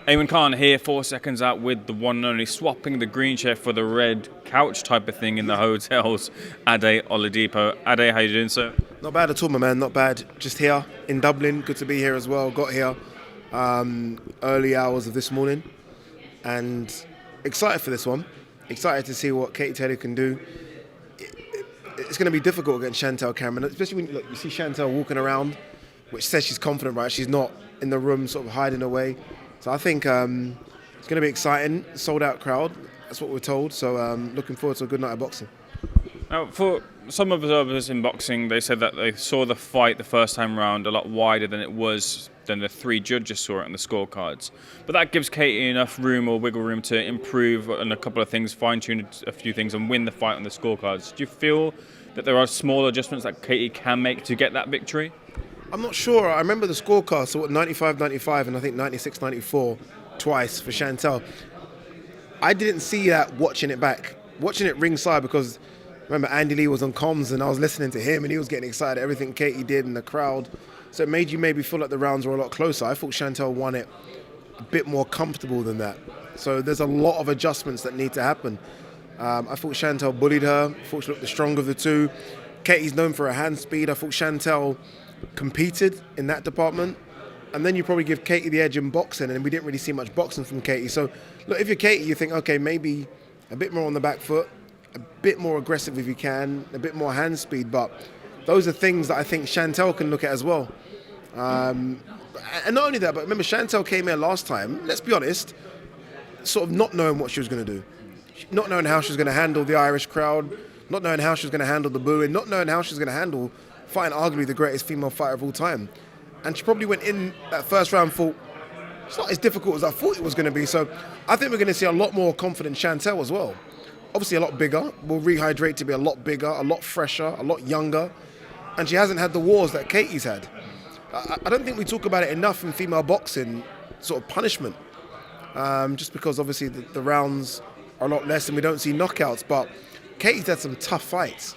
Eamon Khan here, 4 seconds out with the one and only, swapping the green chair for the red couch type of thing in the hotels. Ade Oladipo. Ade, how you doing, sir? Not bad at all, my man. Not bad. Just here in Dublin. Good to be here as well. Got here early hours of this morning, and excited for this one. Excited to see what Katie Taylor can do. It's going to be difficult against Chantel Cameron, especially when you see Chantel walking around, which says she's confident, right? She's not in the room sort of hiding away. So I think it's going to be exciting. Sold out crowd. That's what we're told. So looking forward to a good night of boxing. Now, for some observers in boxing, they said that they saw the fight the first time round a lot wider than the three judges saw it on the scorecards. But that gives Katie enough room or wiggle room to improve on a couple of things, fine-tune a few things and win the fight on the scorecards. Do you feel that there are small adjustments that Katie can make to get that victory? I'm not sure. I remember the scorecard, so 95-95 and I think 96-94 twice for Chantel. I didn't see that watching it back. Watching it ringside, because remember Andy Lee was on comms and I was listening to him and he was getting excited, everything Katie did in the crowd. So it made you maybe feel like the rounds were a lot closer. I thought Chantel won it a bit more comfortable than that. So there's a lot of adjustments that need to happen. I thought Chantel bullied her. I thought she looked the stronger of the two. Katie's known for her hand speed. I thought Chantel competed in that department. And then you probably give Katie the edge in boxing, and we didn't really see much boxing from Katie. So look, if you're Katie, you think, okay, maybe a bit more on the back foot, a bit more aggressive if you can, a bit more hand speed. But those are things that I think Chantel can look at as well. And not only that, but remember Chantel came here last time, let's be honest, sort of not knowing what she was going to do. Not knowing how she was going to handle the Irish crowd, not knowing how she was going to handle the booing, not knowing how she was going to handle fighting arguably the greatest female fighter of all time. And she probably went in that first round thought, it's not as difficult as I thought it was going to be. So I think we're going to see a lot more confident Chantel as well. Obviously a lot bigger, will rehydrate to be a lot bigger, a lot fresher, a lot younger. And she hasn't had the wars that Katie's had. I don't think we talk about it enough in female boxing, sort of punishment. Just because obviously the rounds are a lot less and we don't see knockouts. But Katie's had some tough fights.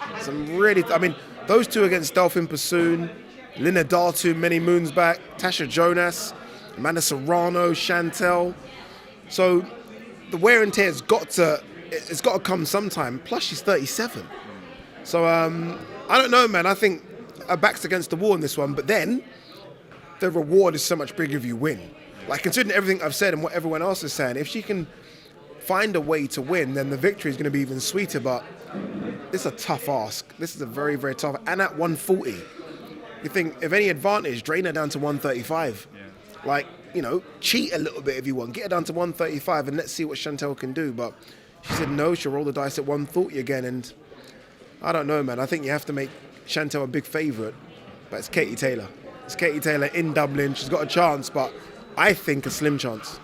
Those two against Delphine Pursoon, Lina Dartu many moons back, Tasha Jonas, Amanda Serrano, Chantel. So the wear and tear has got to come sometime. Plus she's 37. So I don't know, man. I think her back's against the wall in this one. But then the reward is so much bigger if you win. Like, considering everything I've said and what everyone else is saying, if she can find a way to win, then the victory is going to be even sweeter. But this is a tough ask. This is a very, very tough. And at 140, you think, if any advantage, drain her down to 135. Yeah. Like, cheat a little bit if you want. Get her down to 135 and let's see what Chantel can do. But she said no, she'll roll the dice at 140 again. And I don't know, man. I think you have to make Chantel a big favourite. But it's Katie Taylor. It's Katie Taylor in Dublin. She's got a chance, but I think a slim chance.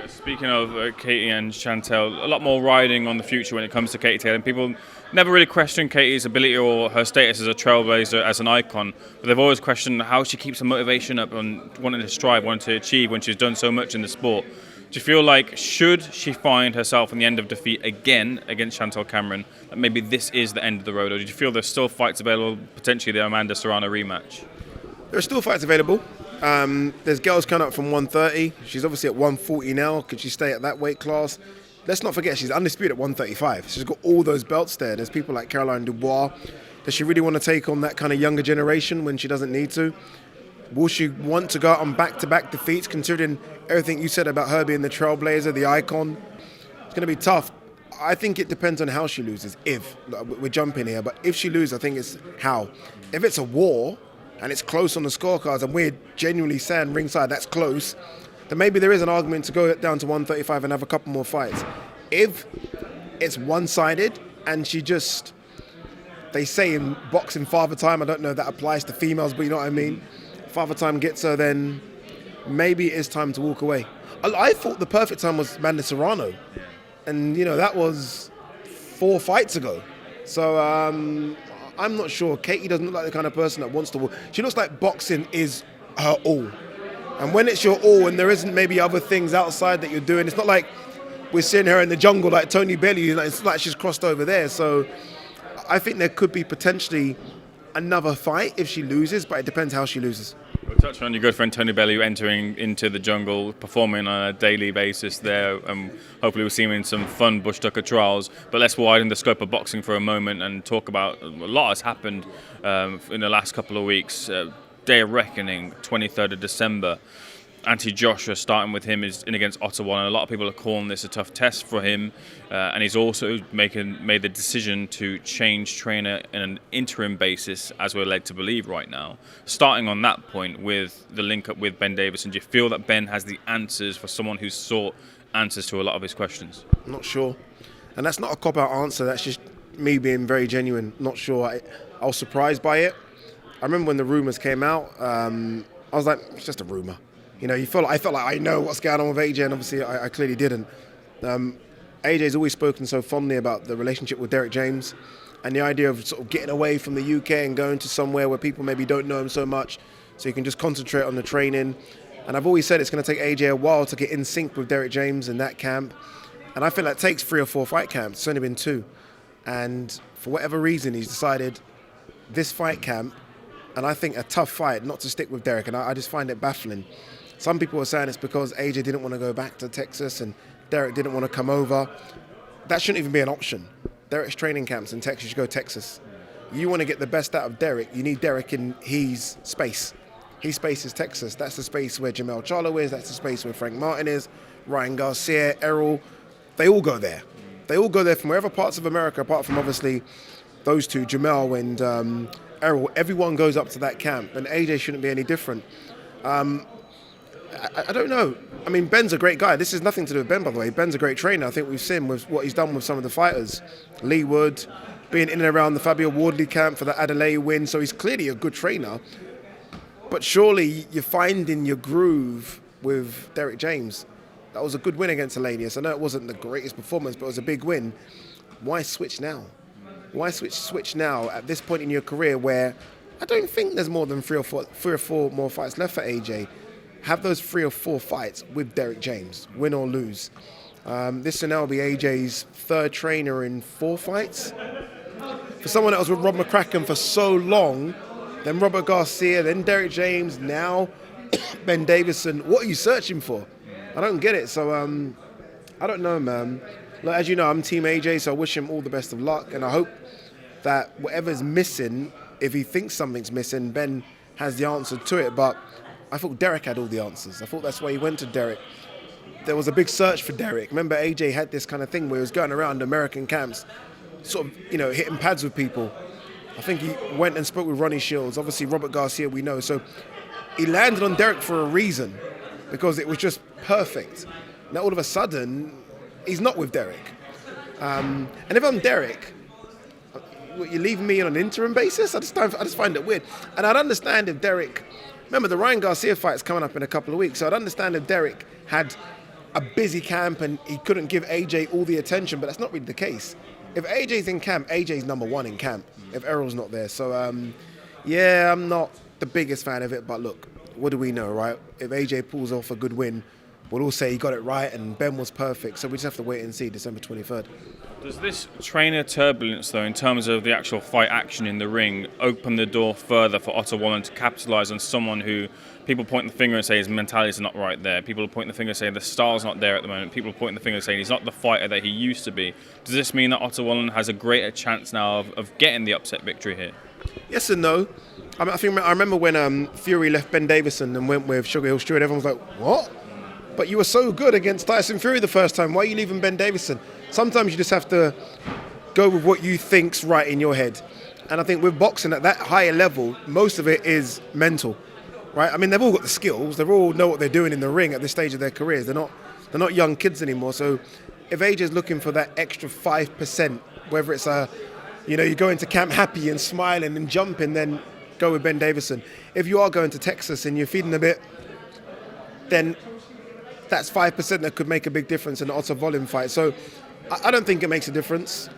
Speaking of Katie and Chantel, a lot more riding on the future when it comes to Katie Taylor. And people never really question Katie's ability or her status as a trailblazer, as an icon. But they've always questioned how she keeps her motivation up and wanting to strive, wanting to achieve when she's done so much in the sport. Do you feel like, should she find herself in the end of defeat again against Chantel Cameron, that maybe this is the end of the road? Or do you feel there's still fights available, potentially the Amanda Serrano rematch? There are still fights available. There's girls coming up from 130. She's obviously at 140 now. Could she stay at that weight class? Let's not forget she's undisputed at 135. She's got all those belts there. There's people like Caroline Dubois. Does she really want to take on that kind of younger generation when she doesn't need to? Will she want to go out on back-to-back defeats, considering everything you said about her being the trailblazer, the icon? It's going to be tough. I think it depends on how she loses. If we're jumping here, but if she loses, I think it's how. If it's a war and it's close on the scorecards, and we're genuinely saying ringside that's close, then maybe there is an argument to go down to 135 and have a couple more fights. If it's one-sided and she just, they say in boxing father time, I don't know if that applies to females, but you know what I mean? Father time gets her, then maybe it is time to walk away. I thought the perfect time was Amanda Serrano, and that was 4 fights ago. So I'm not sure. Katie doesn't look like the kind of person that wants to walk. She looks like boxing is her all. And when it's your all and there isn't maybe other things outside that you're doing, it's not like we're seeing her in the jungle like Tony Bellew. It's like she's crossed over there. So I think there could be potentially another fight if she loses, but it depends how she loses. We'll touch on your good friend Tony Bellew entering into the jungle, performing on a daily basis there, and hopefully we'll see him in some fun bush tucker trials. But let's widen the scope of boxing for a moment and talk about a lot has happened in the last couple of weeks. Day of reckoning, 23rd of December. Anthony Joshua, starting with him, is in against Ottawa, and a lot of people are calling this a tough test for him. And he's also made the decision to change trainer in an interim basis, as we're led to believe right now. Starting on that point with the link up with Ben Davison, do you feel that Ben has the answers for someone who's sought answers to a lot of his questions? I'm not sure. And that's not a cop-out answer. That's just me being very genuine. Not sure. I was surprised by it. I remember when the rumours came out, I was like, it's just a rumour. You know, I felt like I know what's going on with AJ, and obviously I clearly didn't. AJ's always spoken so fondly about the relationship with Derrick James and the idea of sort of getting away from the UK and going to somewhere where people maybe don't know him so much, so you can just concentrate on the training. And I've always said it's going to take AJ a while to get in sync with Derrick James in that camp. And I feel that takes 3 or 4 fight camps. It's only been 2. And for whatever reason, he's decided this fight camp, and I think a tough fight, not to stick with Derrick. And I just find it baffling. Some people are saying it's because AJ didn't want to go back to Texas and Derrick didn't want to come over. That shouldn't even be an option. Derrick's training camps in Texas, you go Texas. You want to get the best out of Derrick, you need Derrick in his space. His space is Texas. That's the space where Jermell Charlo is. That's the space where Frank Martin is, Ryan Garcia, Errol. They all go there. They all go there from wherever parts of America, apart from obviously those two, Jermell and Errol. Everyone goes up to that camp, and AJ shouldn't be any different. I don't know. I mean, Ben's a great guy. This is nothing to do with Ben, by the way. Ben's a great trainer. I think we've seen with what he's done with some of the fighters. Lee Wood, being in and around the Fabio Wardley camp for the Adelaide win. So he's clearly a good trainer. But surely you're finding your groove with Derrick James. That was a good win against Elanius. I know it wasn't the greatest performance, but it was a big win. Why switch now? Why switch now at this point in your career where I don't think there's more than 3 or 4 more fights left for AJ? Have those 3 or 4 fights with Derrick James, win or lose. This will now be AJ's 3rd trainer in 4 fights. For someone that was with Rob McCracken for so long, then Robert Garcia, then Derrick James, now Ben Davison, what are you searching for? I don't get it. So I don't know, man. Look, as you know, I'm Team AJ, so I wish him all the best of luck, and I hope that whatever's missing, if he thinks something's missing, Ben has the answer to it. But I thought Derrick had all the answers. I thought that's why he went to Derrick. There was a big search for Derrick. Remember, AJ had this kind of thing where he was going around American camps, sort of, you know, hitting pads with people. I think he went and spoke with Ronnie Shields. Obviously, Robert Garcia, we know. So he landed on Derrick for a reason, because it was just perfect. Now, all of a sudden, he's not with Derrick. And if I'm Derrick, you're leaving me on an interim basis? I just find it weird. And I'd understand if Derrick... Remember, the Ryan Garcia fight's coming up in a couple of weeks, so I'd understand if Derrick had a busy camp and he couldn't give AJ all the attention, but that's not really the case. If AJ's in camp, AJ's number 1 in camp, if Errol's not there. So, yeah, I'm not the biggest fan of it, but look, what do we know, right? If AJ pulls off a good win, we'll all say he got it right and Ben was perfect, so we just have to wait and see December 23rd. Does this trainer turbulence, though, in terms of the actual fight action in the ring, open the door further for Ottawa to capitalise on someone who people point the finger and say his mentality is not right there? People point the finger and say the style's not there at the moment. People point the finger and say he's not the fighter that he used to be. Does this mean that Ottawa has a greater chance now of getting the upset victory here? Yes and no. I remember when Fury left Ben Davison and went with Sugar Hill Stewart, everyone was like, what? But you were so good against Tyson Fury the first time. Why are you leaving Ben Davison? Sometimes you just have to go with what you think's right in your head. And I think with boxing at that higher level, most of it is mental, right? I mean, they've all got the skills. They all know what they're doing in the ring at this stage of their careers. They're not young kids anymore. So if AJ's looking for that extra 5%, whether it's you go into camp happy and smiling and jumping, then go with Ben Davison. If you are going to Texas and you're feeding a bit, then that's 5% that could make a big difference in the Ottawa volume fight. So I don't think it makes a difference.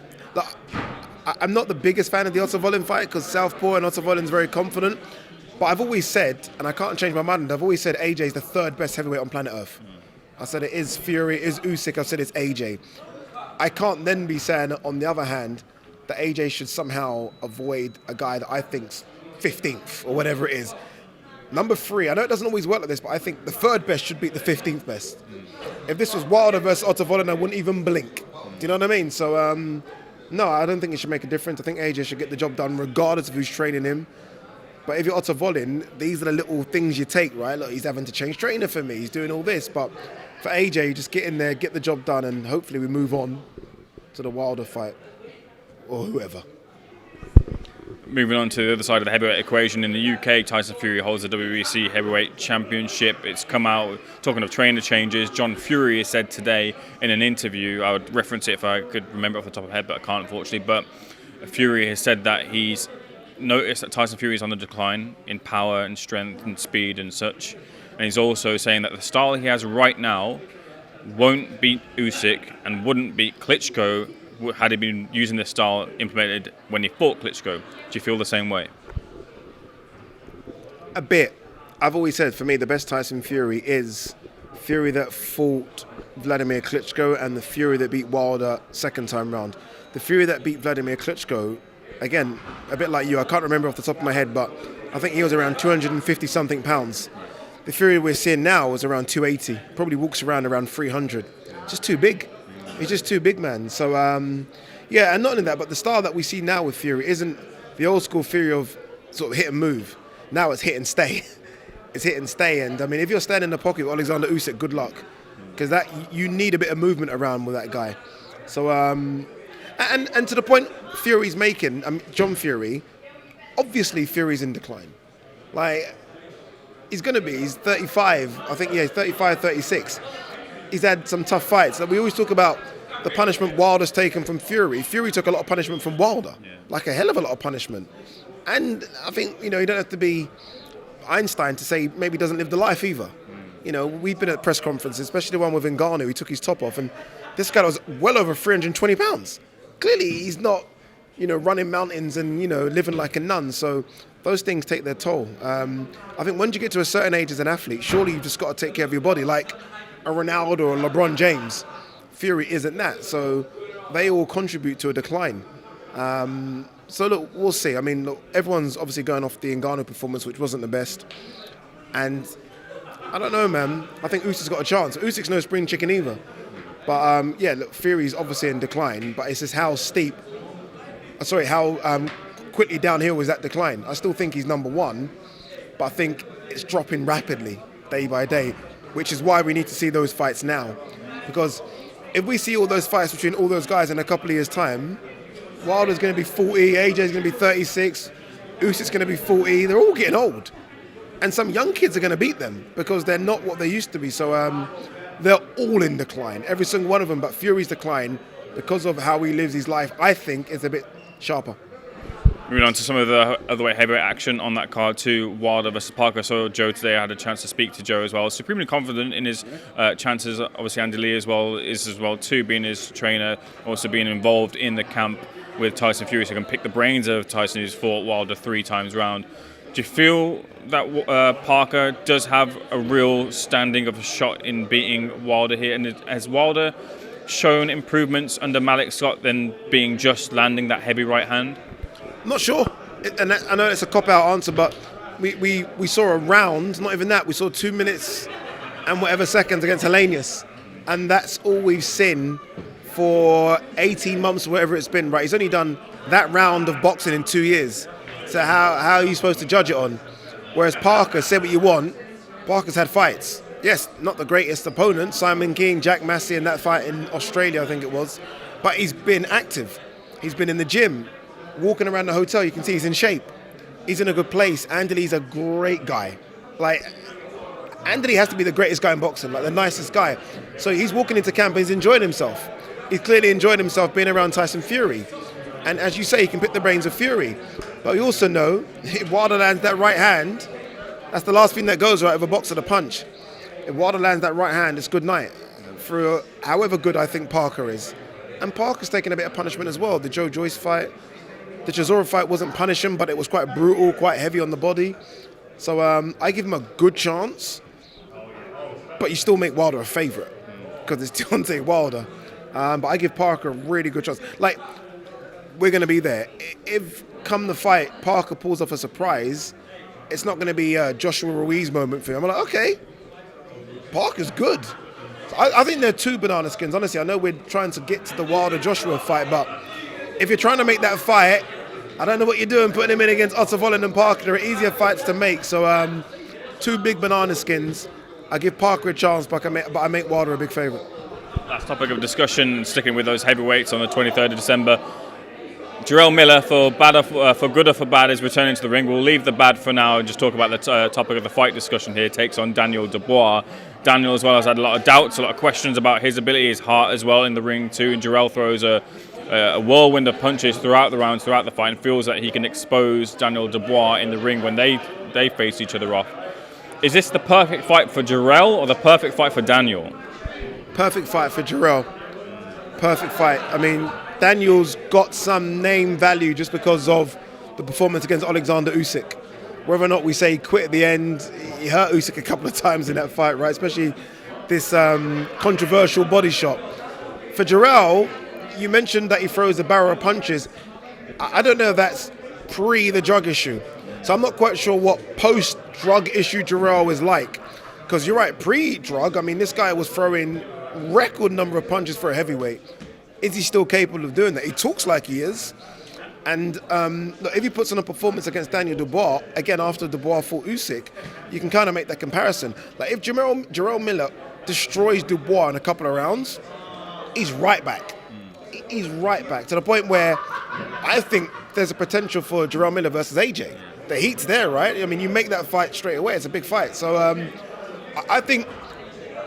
I'm not the biggest fan of the Ottawa volume fight because Southpaw and Ottawa volume is very confident. But I've always said, and I can't change my mind, I've always said AJ is the 3rd best heavyweight on planet Earth. I said it is Fury, it is Usyk, I said it's AJ. I can't then be saying, on the other hand, that AJ should somehow avoid a guy that I think's 15th or whatever it is. number 3, I know it doesn't always work like this, but I think the 3rd best should beat the 15th best. If this was Wilder versus Otto Volin, I wouldn't even blink. Do you know what I mean? So, no, I don't think it should make a difference. I think AJ should get the job done regardless of who's training him. But if you're Otto Volin, these are the little things you take, right? Look, he's having to change trainer for me. He's doing all this. But for AJ, just get in there, get the job done, and hopefully we move on to the Wilder fight or whoever. Moving on to the other side of the heavyweight equation, in the UK, Tyson Fury holds the WBC Heavyweight Championship. It's come out, talking of trainer changes, John Fury has said today in an interview, I would reference it if I could remember off the top of my head, but I can't unfortunately, but Fury has said that he's noticed that Tyson Fury is on the decline in power and strength and speed and such. And he's also saying that the style he has right now won't beat Usyk and wouldn't beat Klitschko had he been using this style implemented when he fought Klitschko. Do you feel the same way? A bit. I've always said, for me, the best Tyson Fury is Fury that fought Vladimir Klitschko and the Fury that beat Wilder second time round. The Fury that beat Vladimir Klitschko, again, a bit like you, I can't remember off the top of my head, but I think he was around 250-something pounds. The Fury we're seeing now is around 280, probably walks around 300. Just too big. He's just too big, man. So, yeah, and not only that, but the style that we see now with Fury isn't the old school Fury of sort of hit and move. Now it's hit and stay. It's hit and stay. And, I mean, if you're standing in the pocket with Oleksandr Usyk, good luck. Because that you need a bit of movement around with that guy. So, and to the point Fury's making, John Fury, obviously Fury's in decline. Like, he's going to be. He's 35. I think, yeah, he's 35, 36. He's had some tough fights. Like, we always talk about the punishment Wilder's taken from Fury. Fury took a lot of punishment from Wilder, like a hell of a lot of punishment. And I think, you know, you don't have to be Einstein to say maybe he doesn't live the life either. You know, we've been at press conferences, especially the one with Ngannou. He took his top off, and this guy was well over 320 pounds. Clearly, he's not, you know, running mountains and, you know, living like a nun. So those things take their toll. I think once you get to a certain age as an athlete, surely you've just got to take care of your body, like a Ronaldo or LeBron James. Fury isn't that, so they all contribute to a decline. So look, we'll see. I mean, look, everyone's obviously going off the Ngannou performance, which wasn't the best, and I don't know, man. I think Usyk's got a chance. Usyk's no spring chicken either, but yeah, look, Fury's obviously in decline, but it's just how quickly downhill is that decline. I still think he's number one, but I think it's dropping rapidly, day by day, which is why we need to see those fights now. Because if we see all those fights between all those guys in a couple of years' time, Wilder's going to be 40, AJ's going to be 36, Usyk's going to be 40. They're all getting old. And some young kids are going to beat them because they're not what they used to be. So they're all in decline, every single one of them. But Fury's decline, because of how he lives his life, I think is a bit sharper. Moving on to some of the other heavyweight action on that card too, Wilder versus Parker. So Joe today, I had a chance to speak to Joe as well. Supremely confident in his chances. Obviously Andy Lee is as well too, being his trainer, also being involved in the camp with Tyson Fury, so he can pick the brains of Tyson, who's fought Wilder 3 times round. Do you feel that Parker does have a real standing of a shot in beating Wilder here? And has Wilder shown improvements under Malik Scott than being just landing that heavy right hand? I'm not sure, and I know it's a cop-out answer, but we saw a round, not even that, we saw 2 minutes and whatever seconds against Helenius, and that's all we've seen for 18 months or whatever it's been, right? He's only done that round of boxing in 2 years, so how are you supposed to judge it on? Whereas Parker, say what you want, Parker's had fights. Yes, not the greatest opponent, Simon King, Jack Massey in that fight in Australia, I think it was, but he's been active, he's been in the gym, walking around the hotel, you can see he's in shape. He's in a good place. Andy Lee's a great guy. Like, Andy Lee has to be the greatest guy in boxing, like the nicest guy. So he's walking into camp and he's enjoying himself. He's clearly enjoyed himself being around Tyson Fury. And as you say, he can pick the brains of Fury. But we also know, if Wilder lands that right hand, that's the last thing that goes right with a boxer, the punch. If Wilder lands that right hand, it's good night. For however good I think Parker is. And Parker's taken a bit of punishment as well. The Joe Joyce fight, the Chisora fight wasn't punishing, but it was quite brutal, quite heavy on the body. So I give him a good chance, but you still make Wilder a favourite because it's Deontay Wilder. But I give Parker a really good chance. Like, we're going to be there. If, come the fight, Parker pulls off a surprise, it's not going to be a Joshua Ruiz moment for him. I'm like, okay, Parker's good. So I think they're two banana skins. Honestly, I know we're trying to get to the Wilder Joshua fight, but if you're trying to make that fight, I don't know what you're doing putting him in against Otto Vollen and Parker. There are easier fights to make. So two big banana skins. I give Parker a chance, but I make Wilder a big favourite. Last topic of discussion, sticking with those heavyweights on the 23rd of December. Jarrell Miller, for good or for bad, is returning to the ring. We'll leave the bad for now and just talk about the topic of the fight discussion here. Takes on Daniel Dubois. Daniel as well has had a lot of doubts, a lot of questions about his ability, his heart as well in the ring too. And Jarrell throws a whirlwind of punches throughout the rounds, throughout the fight, and feels that he can expose Daniel Dubois in the ring when they face each other off. Is this the perfect fight for Jarrell or the perfect fight for Daniel? Perfect fight for Jarrell. Perfect fight. I mean, Daniel's got some name value just because of the performance against Oleksandr Usyk. Whether or not we say he quit at the end, he hurt Usyk a couple of times in that fight, right? Especially this controversial body shot. For Jarrell, you mentioned that he throws a barrel of punches. I don't know if that's pre the drug issue. So I'm not quite sure what post-drug issue Jarrell is like. Because you're right, pre-drug, I mean, this guy was throwing record number of punches for a heavyweight. Is he still capable of doing that? He talks like he is. And look, if he puts on a performance against Daniel Dubois, again, after Dubois fought Usyk, you can kind of make that comparison. Like, if Jarrell Miller destroys Dubois in a couple of rounds, he's right back. He's right back to the point where I think there's a potential for Jarrell Miller versus AJ. The heat's there, right? I mean, you make that fight straight away. It's a big fight. So I think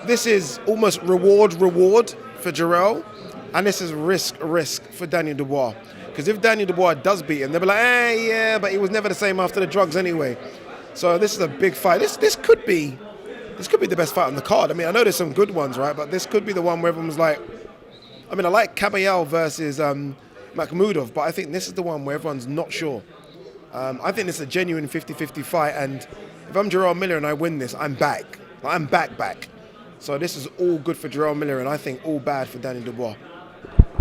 this is almost reward for Jarrell, and this is risk for Daniel Dubois. Because if Daniel Dubois does beat him, they'll be like, yeah, but he was never the same after the drugs anyway. So this is a big fight. This could be the best fight on the card. I mean, I know there's some good ones, right? But this could be the one where everyone's like, I mean, I like Kabayel versus Makhmudov, but I think this is the one where everyone's not sure. I think this is a genuine 50-50 fight, and if I'm Jarrell Miller and I win this, I'm back. I'm back. So this is all good for Jarrell Miller, and I think all bad for Daniel Dubois.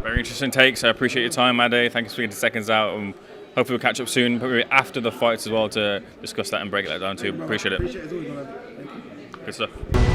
Very interesting takes. I appreciate your time, Ade. Thank you for speaking to Seconds Out, and hopefully we'll catch up soon, probably after the fights as well, to discuss that and break that down too. Appreciate it. Appreciate it. It's always gonna happen. Thank you. Good stuff.